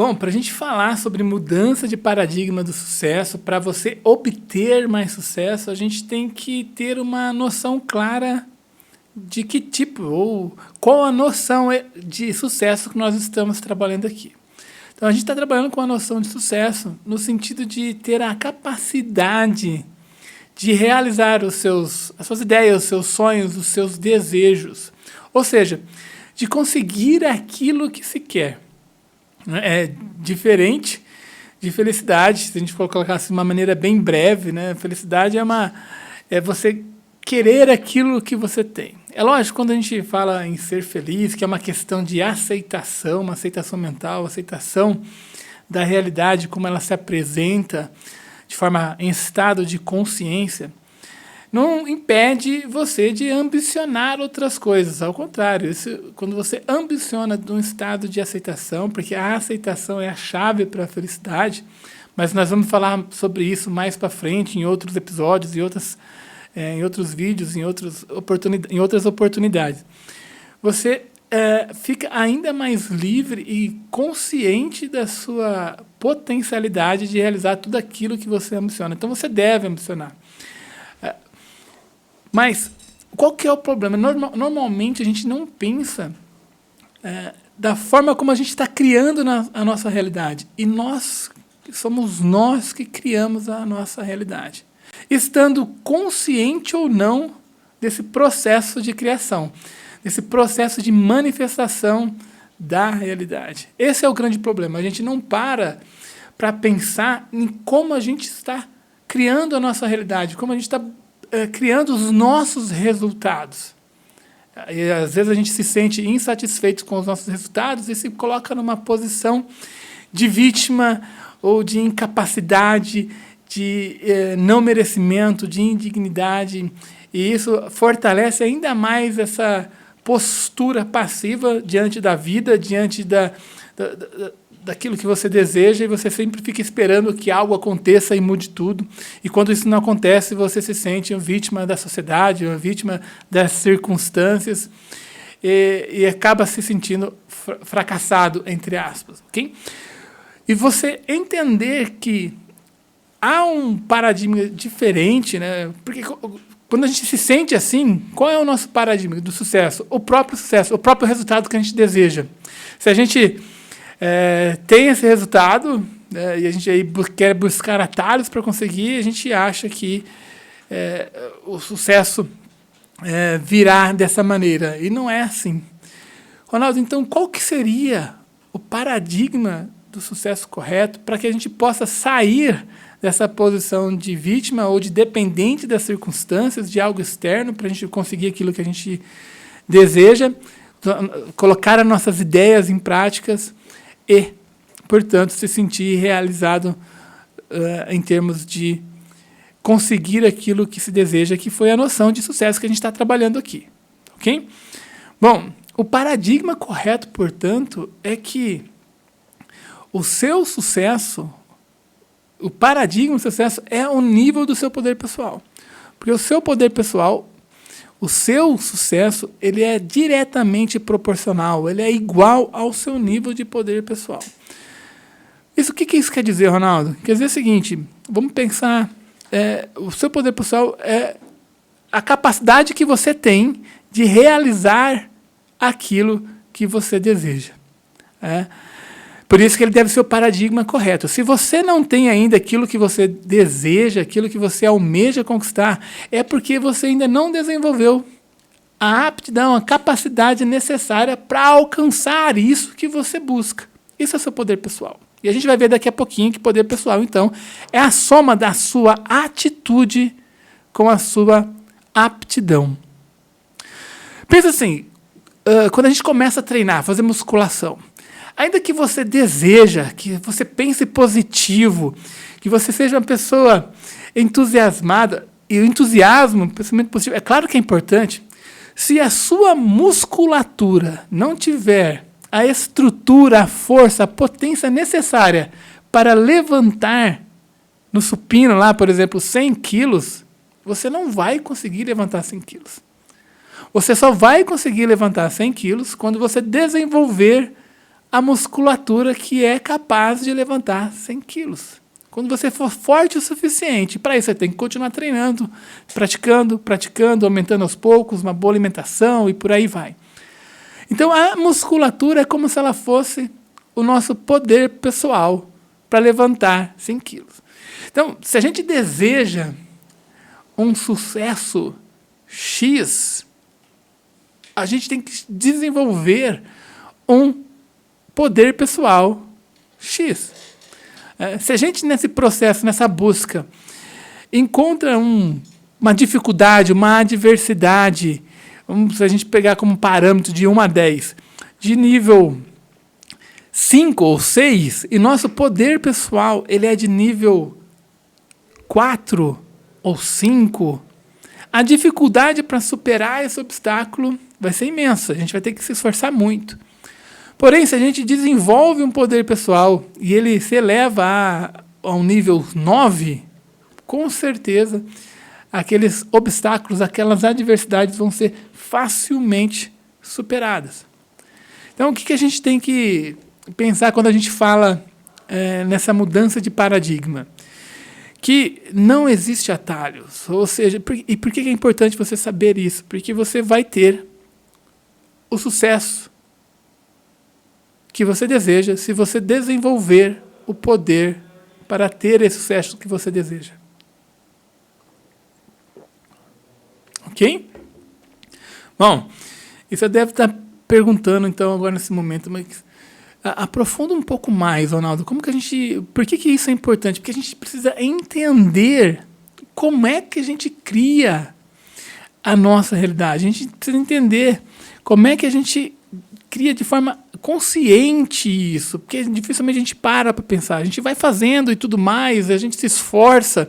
Bom, para a gente falar sobre mudança de paradigma do sucesso, para você obter mais sucesso, a gente tem que ter uma noção clara de que tipo ou qual a noção de sucesso que nós estamos trabalhando aqui. Então, a gente está trabalhando com a noção de sucesso no sentido de ter a capacidade de realizar as suas ideias, os seus sonhos, os seus desejos. Ou seja, de conseguir aquilo que se quer. É diferente de felicidade, se a gente for colocar assim de uma maneira bem breve, né? Felicidade é você querer aquilo que você tem. É lógico, quando a gente fala em ser feliz, que é uma questão de aceitação, uma aceitação mental, aceitação da realidade, como ela se apresenta de forma em estado de consciência, não impede você de ambicionar outras coisas. Ao contrário, quando você ambiciona de um estado de aceitação, porque a aceitação é a chave para a felicidade, mas nós vamos falar sobre isso mais para frente, em outros episódios, em outros vídeos, em outras oportunidades. Você fica ainda mais livre e consciente da sua potencialidade de realizar tudo aquilo que você ambiciona. Então, você deve ambicionar. Mas qual que é o problema? Normalmente a gente não pensa da forma como a gente está criando a nossa realidade. E somos nós que criamos a nossa realidade. Estando consciente ou não desse processo de criação, desse processo de manifestação da realidade. Esse é o grande problema. A gente não para pensar em como a gente está criando a nossa realidade, como a gente está criando os nossos resultados. E, às vezes a gente se sente insatisfeito com os nossos resultados e se coloca numa posição de vítima ou de incapacidade, de não merecimento, de indignidade. E isso fortalece ainda mais essa postura passiva diante da vida, diante daquilo que você deseja, e você sempre fica esperando que algo aconteça e mude tudo. E quando isso não acontece, você se sente uma vítima da sociedade, uma vítima das circunstâncias, e acaba se sentindo fracassado, entre aspas. Okay? E você entender que há um paradigma diferente, né? Porque quando a gente se sente assim, qual é o nosso paradigma do sucesso? O próprio resultado que a gente deseja. Se a gente tem esse resultado, e a gente aí quer buscar atalhos para conseguir, a gente acha que o sucesso virá dessa maneira. E não é assim. Ronaldo, então qual que seria o paradigma do sucesso correto para que a gente possa sair dessa posição de vítima ou de dependente das circunstâncias, de algo externo, para a gente conseguir aquilo que a gente deseja, colocar as nossas ideias em práticas e, portanto, se sentir realizado em termos de conseguir aquilo que se deseja, que foi a noção de sucesso que a gente está trabalhando aqui. Ok? Bom, o paradigma correto, portanto, é que o seu sucesso, o paradigma do sucesso é o nível do seu poder pessoal. Porque o seu poder pessoal, o seu sucesso, ele é diretamente proporcional, ele é igual ao seu nível de poder pessoal. O que isso quer dizer, Ronaldo? Quer dizer o seguinte, vamos pensar, o seu poder pessoal é a capacidade que você tem de realizar aquilo que você deseja. Por isso que ele deve ser o paradigma correto. Se você não tem ainda aquilo que você deseja, aquilo que você almeja conquistar, é porque você ainda não desenvolveu a aptidão, a capacidade necessária para alcançar isso que você busca. Isso é seu poder pessoal. E a gente vai ver daqui a pouquinho que poder pessoal, então, é a soma da sua atitude com a sua aptidão. Pensa assim, quando a gente começa a treinar, fazer musculação, ainda que você deseja, que você pense positivo, que você seja uma pessoa entusiasmada, e o entusiasmo, o pensamento positivo, é claro que é importante. Se a sua musculatura não tiver a estrutura, a força, a potência necessária para levantar no supino lá, por exemplo, 100 quilos, você não vai conseguir levantar 100 quilos. Você só vai conseguir levantar 100 quilos quando você desenvolver a musculatura que é capaz de levantar 100 quilos. Quando você for forte o suficiente, para isso você tem que continuar treinando, praticando, aumentando aos poucos, uma boa alimentação e por aí vai. Então a musculatura é como se ela fosse o nosso poder pessoal para levantar 100 quilos. Então, se a gente deseja um sucesso X, a gente tem que desenvolver um poder pessoal X. Se a gente, nesse processo, nessa busca, encontra uma dificuldade, uma adversidade, se a gente pegar como parâmetro de 1 a 10, de nível 5 ou 6, e nosso poder pessoal ele é de nível 4 ou 5, a dificuldade para superar esse obstáculo vai ser imensa. A gente vai ter que se esforçar muito. Porém, se a gente desenvolve um poder pessoal e ele se eleva a um nível 9, com certeza aqueles obstáculos, aquelas adversidades vão ser facilmente superadas. Então, o que a gente tem que pensar quando a gente fala nessa mudança de paradigma? Que não existe atalhos. Ou seja, e por que é importante você saber isso? Porque você vai ter o sucesso que você deseja se você desenvolver o poder para ter esse sucesso que você deseja. Ok? Bom, e você deve estar perguntando, então, agora nesse momento, mas aprofunda um pouco mais, Ronaldo. Por que isso é importante? Porque a gente precisa entender como é que a gente cria a nossa realidade. A gente precisa entender como é que a gente cria de forma consciente isso, porque dificilmente a gente para pensar. A gente vai fazendo e tudo mais, a gente se esforça,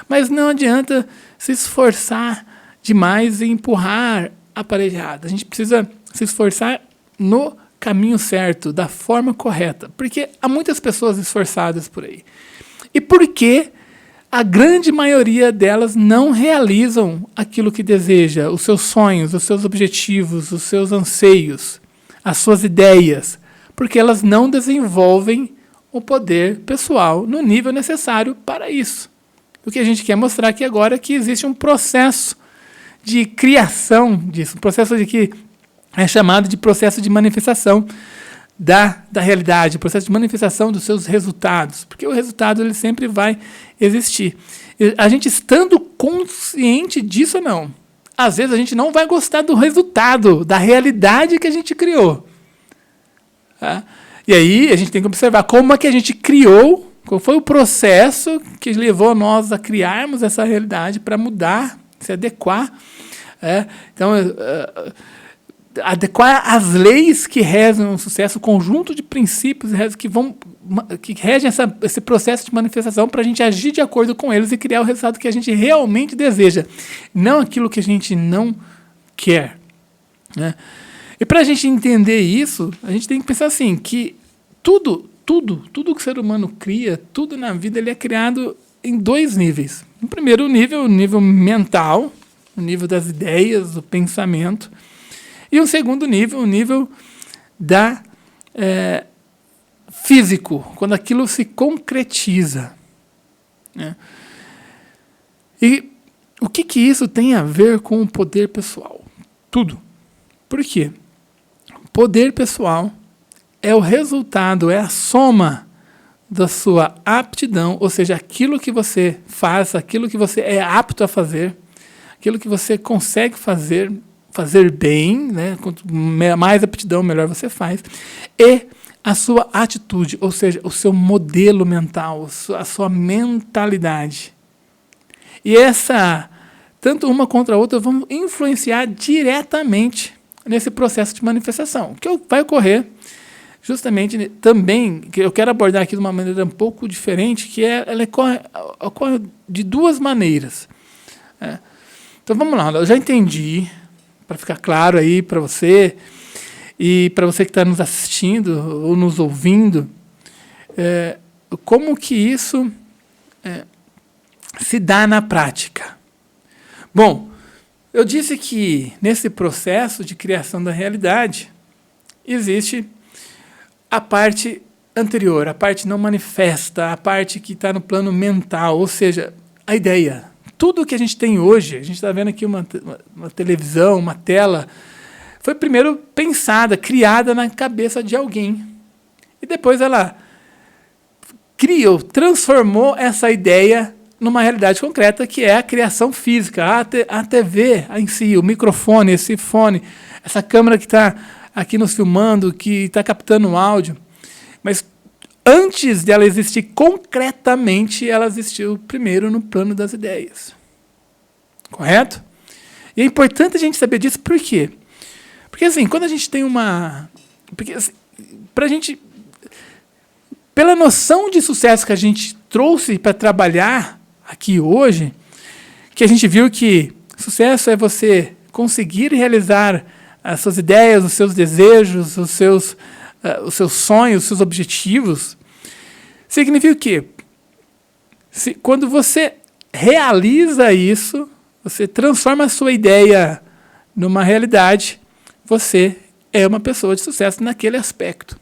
mas não adianta se esforçar demais e empurrar a parede errada. A gente precisa se esforçar no caminho certo, da forma correta, porque há muitas pessoas esforçadas por aí. E por que a grande maioria delas não realizam aquilo que deseja, os seus sonhos, os seus objetivos, os seus anseios, as suas ideias? Porque elas não desenvolvem o poder pessoal no nível necessário para isso. O que a gente quer mostrar aqui agora é que existe um processo de criação disso, um processo que é chamado de processo de manifestação da realidade, processo de manifestação dos seus resultados, porque o resultado ele sempre vai existir. A gente estando consciente disso ou não, às vezes a gente não vai gostar do resultado, da realidade que a gente criou. Tá? E aí a gente tem que observar como é que a gente criou, qual foi o processo que levou nós a criarmos essa realidade para mudar, se adequar. Então, adequar as leis que regem o sucesso, o conjunto de princípios que regem esse processo de manifestação para a gente agir de acordo com eles e criar o resultado que a gente realmente deseja, não aquilo que a gente não quer. Né? E para a gente entender isso, a gente tem que pensar assim, que tudo que o ser humano cria, tudo na vida ele é criado em 2 níveis. No primeiro nível, o nível mental, o nível das ideias, do pensamento. E um segundo nível, o nível físico, quando aquilo se concretiza. Né? E o que isso tem a ver com o poder pessoal? Tudo. Por quê? Poder pessoal é o resultado, é a soma da sua aptidão, ou seja, aquilo que você faz, aquilo que você é apto a fazer, aquilo que você consegue fazer bem, né? Quanto mais aptidão, melhor você faz, e a sua atitude, ou seja, o seu modelo mental, a sua mentalidade. E tanto uma contra a outra, vão influenciar diretamente nesse processo de manifestação, que vai ocorrer justamente também, que eu quero abordar aqui de uma maneira um pouco diferente, que ela ocorre de 2 maneiras. Então vamos lá, eu já entendi, para ficar claro aí para você, e para você que está nos assistindo ou nos ouvindo, como que isso se dá na prática. Bom, eu disse que nesse processo de criação da realidade existe a parte anterior, a parte não manifesta, a parte que está no plano mental, ou seja, a ideia. Tudo que a gente tem hoje, a gente está vendo aqui uma televisão, uma tela, foi primeiro pensada, criada na cabeça de alguém. E depois ela criou, transformou essa ideia numa realidade concreta, que é a criação física, a TV em si, o microfone, esse fone, essa câmera que está aqui nos filmando, que está captando o áudio. Mas antes dela existir concretamente, ela existiu primeiro no plano das ideias. Correto? E é importante a gente saber disso, por quê? Porque assim, quando a gente tem uma... Porque, assim, pra gente... Pela noção de sucesso que a gente trouxe para trabalhar aqui hoje, que a gente viu que sucesso é você conseguir realizar as suas ideias, os seus desejos, os seus sonhos, os seus objetivos, significa o quê? Quando você realiza isso, você transforma a sua ideia numa realidade, você é uma pessoa de sucesso naquele aspecto.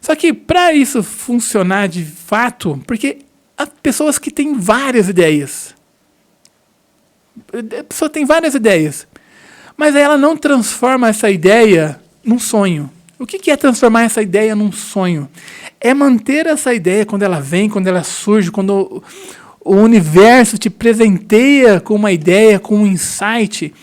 Só que para isso funcionar de fato, porque há pessoas que têm várias ideias. A pessoa tem várias ideias, mas ela não transforma essa ideia num sonho. O que é transformar essa ideia num sonho? É manter essa ideia quando ela vem, quando ela surge, quando o universo te presenteia com uma ideia, com um insight.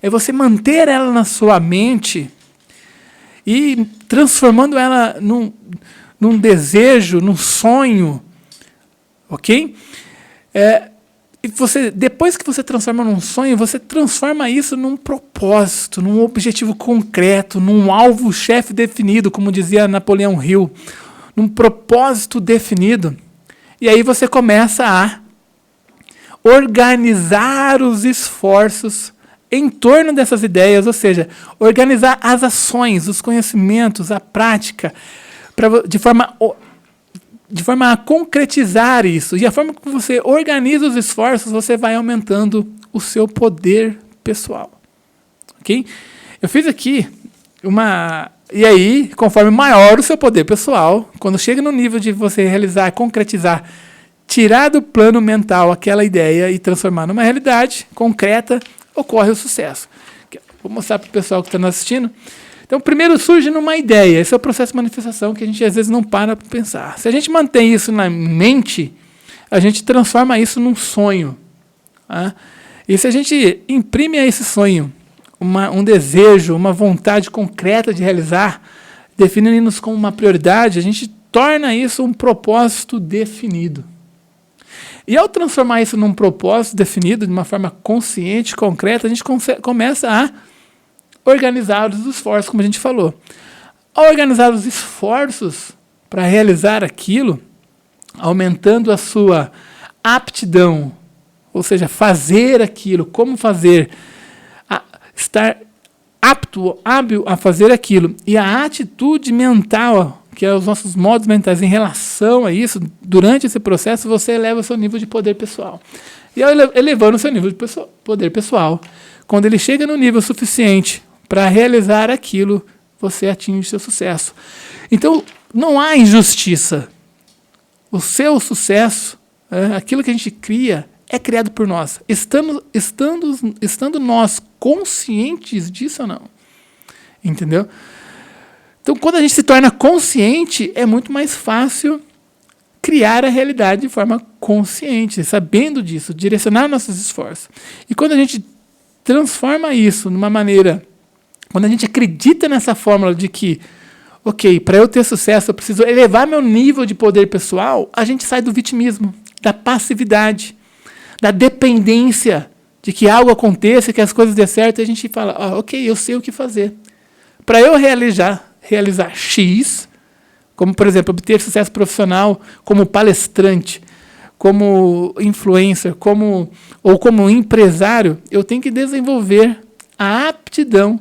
É você manter ela na sua mente e transformando ela num desejo, num sonho. Ok? E depois que você transforma num sonho, você transforma isso num propósito, num objetivo concreto, num alvo-chefe definido, como dizia Napoleão Hill, num propósito definido. E aí você começa a organizar os esforços em torno dessas ideias, ou seja, organizar as ações, os conhecimentos, a prática, de forma a concretizar isso. E a forma que você organiza os esforços, você vai aumentando o seu poder pessoal. Ok? Eu fiz aqui E aí, conforme maior o seu poder pessoal, quando chega no nível de você realizar, concretizar, tirar do plano mental aquela ideia e transformar numa realidade concreta, ocorre o sucesso. Vou mostrar para o pessoal que está nos assistindo. Então, primeiro surge numa ideia. Esse é o processo de manifestação que a gente às vezes não para pensar. Se a gente mantém isso na mente, a gente transforma isso num sonho. Tá? E se a gente imprime a esse sonho um desejo, uma vontade concreta de realizar, definindo-nos como uma prioridade, a gente torna isso um propósito definido. E ao transformar isso num propósito definido, de uma forma consciente, concreta, a gente começa a organizar os esforços, como a gente falou. Ao organizar os esforços para realizar aquilo, aumentando a sua aptidão, ou seja, fazer aquilo, como fazer, estar hábil a fazer aquilo, e a atitude mental, que é os nossos modos mentais em relação a isso, durante esse processo, você eleva o seu nível de poder pessoal. E ao elevando o seu nível de poder pessoal, quando ele chega no nível suficiente para realizar aquilo, você atinge seu sucesso. Então, não há injustiça. O seu sucesso, aquilo que a gente cria, é criado por nós. Estando nós conscientes disso ou não. Entendeu? Então, quando a gente se torna consciente, é muito mais fácil criar a realidade de forma consciente, sabendo disso, direcionar nossos esforços. E quando a gente transforma isso numa maneira, quando a gente acredita nessa fórmula de que, ok, para eu ter sucesso eu preciso elevar meu nível de poder pessoal, a gente sai do vitimismo, da passividade, da dependência de que algo aconteça, que as coisas dê certo, e a gente fala, ok, eu sei o que fazer. Para eu realizar X, como, por exemplo, obter sucesso profissional como palestrante, como influencer, ou como empresário, eu tenho que desenvolver a aptidão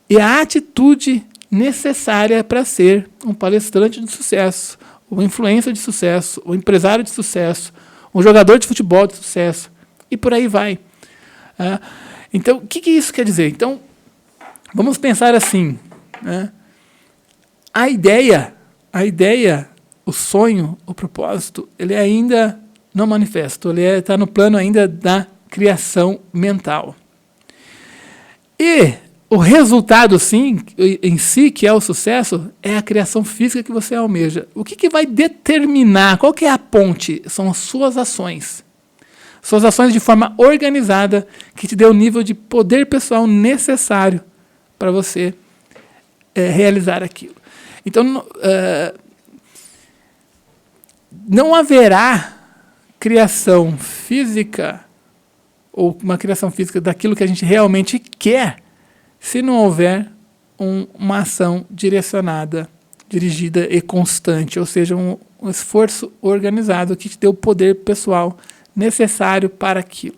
e a atitude necessária para ser um palestrante de sucesso, um influencer de sucesso, um empresário de sucesso, um jogador de futebol de sucesso, e por aí vai. Então, o que isso quer dizer? Então, vamos pensar assim, né? A ideia a ideia, o sonho, o propósito, ele é ainda não manifesto, ele está no plano ainda da criação mental. E o resultado, sim, em si, que é o sucesso, é a criação física que você almeja. O que vai determinar, qual que é a ponte? São as suas ações. Suas ações de forma organizada, que te dê o nível de poder pessoal necessário para você realizar aquilo. Então, não haverá criação física, ou uma criação física daquilo que a gente realmente quer, se não houver uma ação direcionada, dirigida e constante, ou seja, um esforço organizado que te dê o poder pessoal necessário para aquilo.